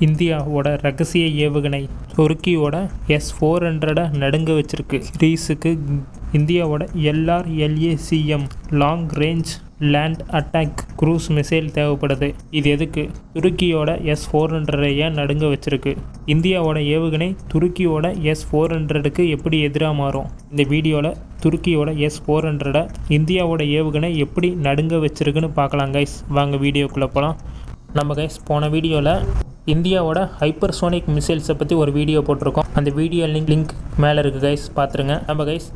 இந்தியாவோட ரகசிய ஏவுகணை துருக்கியோட S-400 நடுங்க வச்சிருக்கு. கிரீஸுக்கு இந்தியாவோட LRLACM long range land attack cruise missile தேவைப்படுது. இது எதுக்கு? துருக்கியோட S-400 ஏன் நடுங்க வச்சிருக்கு? இந்தியாவோட ஏவுகணை துருக்கியோட S-400க்கு எப்படி எதிராக மாறும்? இந்த வீடியோவில் துருக்கியோட S-400 இந்தியாவோட ஏவுகணை எப்படி நடுங்க வச்சிருக்குன்னு பார்க்கலாம் கைஸ். வாங்க வீடியோக்குள்ளே போகலாம். நம்ம கைஸ் போன வீடியோவில் இந்தியாவோட ஹைப்பர்சோனிக் மிசைல்ஸை பற்றி ஒரு வீடியோ போட்டிருக்கோம். அந்த வீடியோ லிங்க் மேலே இருக்குது கைஸ், பார்த்துருங்க. நம்ம கைஸ்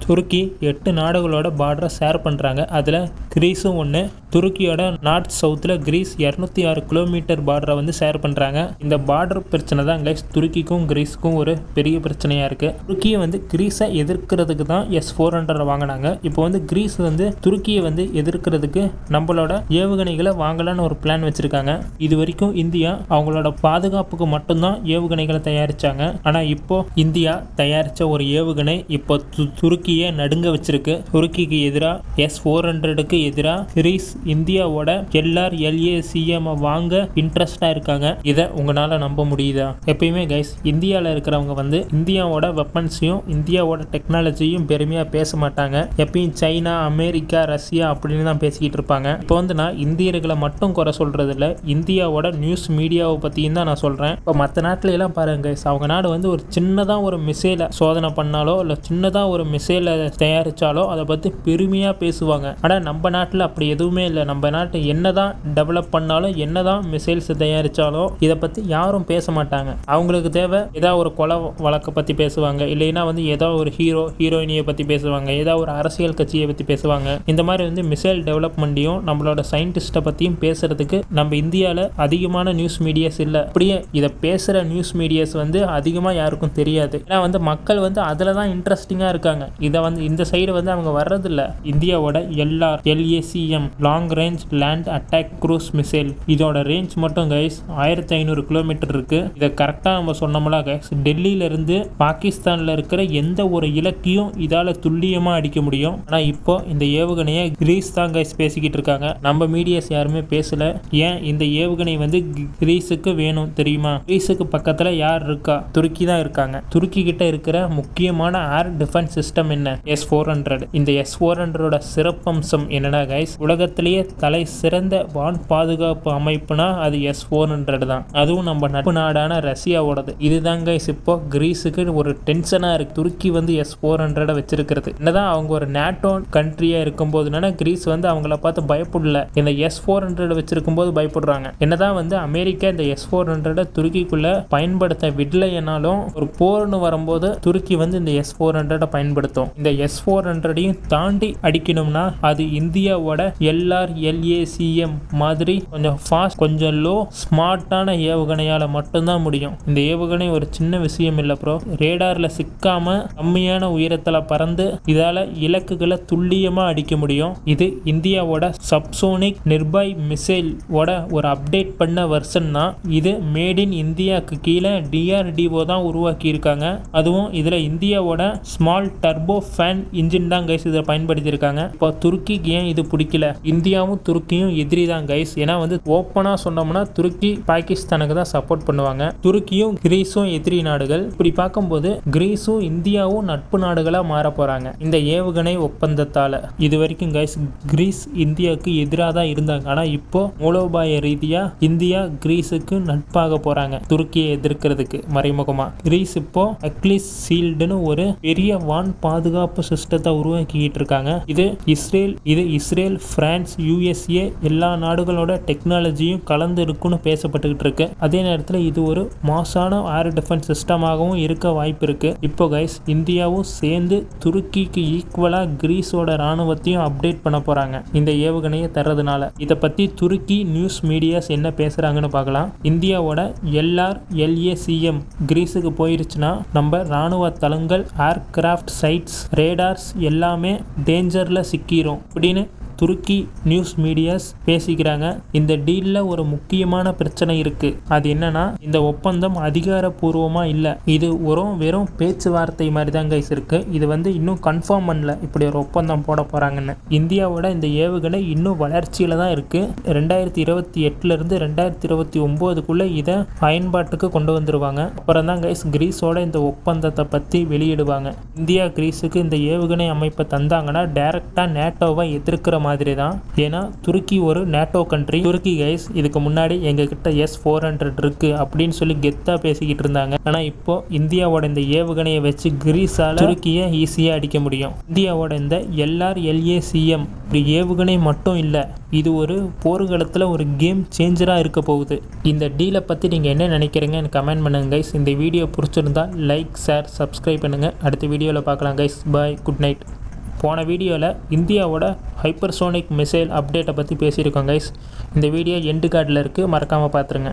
துருக்கி 8 நாடுகளோட பார்டரை ஷேர் பண்ணுறாங்க. அதில் கிரீஸும் ஒன்று. துருக்கியோட நார்த் சவுத்தில் கிரீஸ் 206 கிலோமீட்டர் பார்டரை வந்து ஷேர் பண்ணுறாங்க. இந்த பார்டர் பிரச்சனை தான் கைஸ் துருக்கிக்கும் கிரீஸுக்கும் ஒரு பெரிய பிரச்சனையாக இருக்குது. துருக்கியை வந்து கிரீஸை எதிர்க்கிறதுக்கு தான் S-400 வாங்கினாங்க. இப்போ வந்து கிரீஸ் வந்து துருக்கியை வந்து எதிர்க்கிறதுக்கு நம்மளோட ஏவுகணைகளை வாங்கலான்னு ஒரு பிளான் வச்சுருக்காங்க. இது வரைக்கும் இந்தியா அவங்களோட பாதுகாப்புக்கு மட்டும்தான் ஏவுகணைகளை தயாரித்தாங்க. ஆனால் இப்போ இந்தியா தயாரித்த ஒரு ஏவுகணை இப்போ துருக்கியை நடுங்க வச்சிருக்கு. துருக்கிக்கு எதிராக S-400க்கு எதிராக கிரீஸ் இந்தியாவோட LRLACM வாங்க இன்ட்ரெஸ்டாக இருக்காங்க. இதை உங்களால் நம்ப முடியுதா? எப்பயுமே கைஸ் இந்தியாவில் இருக்கிறவங்க வந்து இந்தியாவோட வெப்பன்ஸையும் இந்தியாவோட டெக்னாலஜியும் பெருமையாக பேச மாட்டாங்க. எப்பயும் சைனா, அமெரிக்கா, ரஷ்யா அப்படின்னு தான் பேசிக்கிட்டு இருப்பாங்க. இப்போ வந்து நான் இந்தியர்களை மட்டும் குறை சொல்கிறது இல்லை, இந்தியாவோட நியூஸ் மீடியாவை பற்றியும் தான் நான் சொல்கிறேன். இப்போ மற்ற நாட்டில எல்லாம் பாருங்க கைஸ், அவங்க நாடு வந்து ஒரு சின்னதாக ஒரு மிசைலை சோதனை பண்ணாலோ இல்லை சின்னதாக ஒரு மிசைலை தயாரித்தாலோ அதை பற்றி பெருமையாக பேசுவாங்க. ஆனால் நம்ம நாட்டில் அப்படி எதுவுமே இல்லை. நம்ம நாட்டு என்னதான் டெவலப் பண்ணாலும் என்னதான் மிசைல்ஸ் தயாரித்தாலும் இதை பற்றி யாரும் பேச மாட்டாங்க. அவங்களுக்கு தேவை ஏதாவது ஒரு கொலை வழக்கை பற்றி பேசுவாங்க, இல்லைன்னா வந்து ஏதோ ஒரு ஹீரோயினியை பற்றி பேசுவாங்க, ஏதாவது ஒரு அரசியல் கட்சியை பற்றி பேசுவாங்க. இந்த மாதிரி வந்து மிசைல் டெவலப்மெண்ட்டையும் நம்மளோட சயின்டிஸ்ட்டை பற்றியும் பேசுறதுக்கு நம்ம இந்தியாவில் அதிகமான நியூஸ் மீடியாஸ் இல்லை. அப்படியே இதை பேசுகிற நியூஸ் மீடியாஸ் வந்து அதிகமாக யாருக்கும் தெரியாது. ஏன்னா வந்து மக்கள் வந்து அதில் தான் இன்ட்ரெஸ்டிங்காக இருக்காங்க. இதை வந்து இந்த சைடு வந்து அவங்க வர்றதில்ல. இந்தியாவோட LRLACM long range land attack cruise missile இதோட ரேஞ்ச் மட்டும் கைஸ் 1500 கிலோமீட்டர் இருக்கு. இதை கரெக்டாக நம்ம சொன்னோம்னா கைஸ் டெல்லியிலிருந்து பாகிஸ்தானில் இருக்கிற எந்த ஒரு இலக்கையும் இதால் துல்லியமாக அடிக்க முடியும். ஆனால் இப்போ இந்த ஏவுகணையை கிரீஸ் தான் கைஸ் பேசிக்கிட்டு இருக்காங்க. நம்ம மீடியாஸ் யாருமே பேசல. ஏன் இந்த ஏவுகணை வந்து கிரீஸுக்கு வேணும் தெரியுமா? கிரீஸுக்கு பக்கத்தில் யார் இருக்கா? துருக்கி தான் இருக்காங்க. துருக்கி கிட்ட இருக்கிற முக்கியமான ஏர் டிஃபென்ஸ் சிஸ்டம் என்ன? S-400. இந்த S-400ஓட சிறப்பம்சம் என்னன்னா கைஸ், உலகத்திலேயே தலை சிறந்த வான் பாதுகாப்பு அமைப்புனா அது S-400 தான். அதுவும் நம்ம நட்பு நாடான ரஷ்யாவோடது. இதுதான் கைஸ் இப்போ கிரீஸுக்கு ஒரு டென்ஷனா இருக்கு. துருக்கி வந்து S-400 வச்சிருக்கிறது. என்னதான் அவங்க ஒரு நேட்டோ கண்ட்ரியா இருக்கும் போதுனா கிரீஸ் வந்து அவங்கள பார்த்து பயப்படல, இந்த S-400 வச்சிருக்கும் போது பயப்படுறாங்க. என்னதான் வந்து அமெரிக்கா இந்த S-400 துருக்கிக்குள்ள பயன்படுத்த விடலைனாலும் ஒரு போர்னு வரும்போது துருக்கி வந்து இந்த S-400 பயன்படுத்தும். இந்த S-400ஐயும் தாண்டி அடிக்கணும்னா அது இந்தியாவோட LRLACM மாதிரி கொஞ்சம் ஃபாஸ்ட், கொஞ்சம் லோ, ஸ்மார்ட்டான ஏவுகணையால் மட்டும்தான் முடியும். இந்த ஏவுகணை ஒரு சின்ன விஷயம் இல்லை ப்ரோ. ரேடாரில் சிக்காம கம்மியான உயரத்தில் பறந்து இதால் இலக்குகளை துல்லியமாக அடிக்க முடியும். இது இந்தியாவோட சப்சோனிக் நிர்பாய் மிசைலோட ஒரு அப்டேட் பண்ண வெர்ஷன் தான். இது மேட் இன் இந்தியாவுக்கு கீழே DRDO தான் உருவாக்கி இருக்காங்க. அதுவும் இதில் இந்தியாவோட ஸ்மால் டர்போ ஃபேன் இன்ஜின் தான் கைஸ் இதை பயன்படுத்தியிருக்காங்க. இப்போ துருக்கிக்கு ஏன் இது பிடிக்கல? இந்தியாவும் துருக்கியும் எதிரி தான் கைஸ். ஏன்னா வந்து ஓப்பனாக சொன்னோம்னா துருக்கி பாகிஸ்தானுக்கு தான் சப்போர்ட் பண்ணுவாங்க. துருக்கியும் கிரீஸும் எதிரி நாடுகள். இப்படி பார்க்கும்போது கிரீஸும் இந்தியாவும் நட்பு நாடுகளாக மாற போகிறாங்க இந்த ஏவுகணை ஒப்பந்தத்தால். இது வரைக்கும் கைஸ் கிரீஸ் இந்தியாவுக்கு எதிராக தான் இருந்தாங்க. ஆனால் இப்போ மூலோபாய ரீதியாக இந்தியா கிரீஸுக்கு நட்பாக போகிறாங்க துருக்கியை எதிர்க்கிறதுக்கு மறைமுகமாக. கிரீஸ் இப்போ அக்லிஸ் ஷீல்டுன்னு ஒரு பெரிய வான் பாதுகாப்பு சிஸ்டத்தை உருவாக்கிட்டு இருக்காங்க. இது இஸ்ரேல், பிரான்ஸ், USA எல்லா நாடுகளோட டெக்னாலஜியும் கலந்து இருக்குன்னு பேசப்பட்டுக்கிட்டு இருக்கு. அதே நேரத்தில் இது ஒரு மாசான ஏர் டிஃபென்ஸ் சிஸ்டமாகவும் இருக்க வாய்ப்பு இருக்கு. இப்போ கைஸ் இந்தியாவும் சேர்ந்து துருக்கிக்கு ஈக்குவலா கிரீஸோட ராணுவத்தையும் அப்டேட் பண்ண போறாங்க இந்த ஏவுகணையை தர்றதுனால. இதை பத்தி துருக்கி நியூஸ் மீடியாஸ் என்ன பேசுறாங்கன்னு பார்க்கலாம். இந்தியாவோட LRLACM கிரீஸுக்கு போயிருச்சுன்னா நம்ம ராணுவ தளங்கள், ஏர்கிராஃப்ட் சைட்ஸ், ரேடார்ஸ் எல்லாமே டேஞ்சர்ல சிக்கிரும் அப்படின்னு துருக்கி நியூஸ் மீடியாஸ் பேசிக்கிறாங்க. இந்த டீலில் ஒரு முக்கியமான பிரச்சனை இருக்கு. அது என்னன்னா, இந்த ஒப்பந்தம் அதிகாரப்பூர்வமா இல்லை, இது வெறும் பேச்சுவார்த்தை மாதிரி தான் கைஸ் இருக்கு. இது இன்னும் கன்ஃபார்ம் பண்ணல இப்படி ஒரு ஒப்பந்தம் போட போறாங்கன்னு. இந்தியாவோட இந்த ஏவுகணை இன்னும் வளர்ச்சியில தான் இருக்கு. 2028 இருந்து 2029 இதை பயன்பாட்டுக்கு கொண்டு வந்துருவாங்க. அப்புறம் தான் கைஸ் கிரீஸோட இந்த ஒப்பந்தத்தை பத்தி வெளியிடுவாங்க. இந்தியா கிரீஸுக்கு இந்த ஏவுகணை அமைப்பை தந்தாங்கன்னா டைரக்டா நேட்டோவை எதிர்க்கிற மாதிரி தான். ஏன்னா துருக்கி ஒரு நேட்டோ கண்ட்ரி. துருக்கி கைஸ் இதுக்கு முன்னாடி எங்க கிட்ட S-400 இருக்கு அப்படின்னு சொல்லி கெத்தா பேசிக்கிட்டு இருந்தாங்க. ஆனா இப்போ இந்தியாவோட இந்த ஏவுகணையை வச்சு கிரீஸால துருக்கியை ஈஸியா அடிக்க முடியும். இந்தியாவோட இந்த LRLACM ஒரு ஏவுகணை மட்டும் இல்லை, இது ஒரு போர்க்களத்தில் ஒரு கேம் சேஞ்சராக இருக்க போகுது. இந்த டீலை பற்றி நீங்கள் என்ன நினைக்கிறீங்கன்னு கமெண்ட் பண்ணுங்கள் கைஸ். இந்த வீடியோ பிடிச்சிருந்தா லைக், ஷேர், சப்ஸ்கிரைப் பண்ணுங்கள். அடுத்த வீடியோவில் பார்க்கலாம் கைஸ். பாய், குட் நைட். போன வீடியோவில் இந்தியாவோட ஹைப்பர்சோனிக் மிசைல் அப்டேட்டை பற்றி பேசியிருக்கோம் கைஸ். இந்த வீடியோ எண்டு கார்டில் இருக்குது, மறக்காமல் பார்த்துருங்க.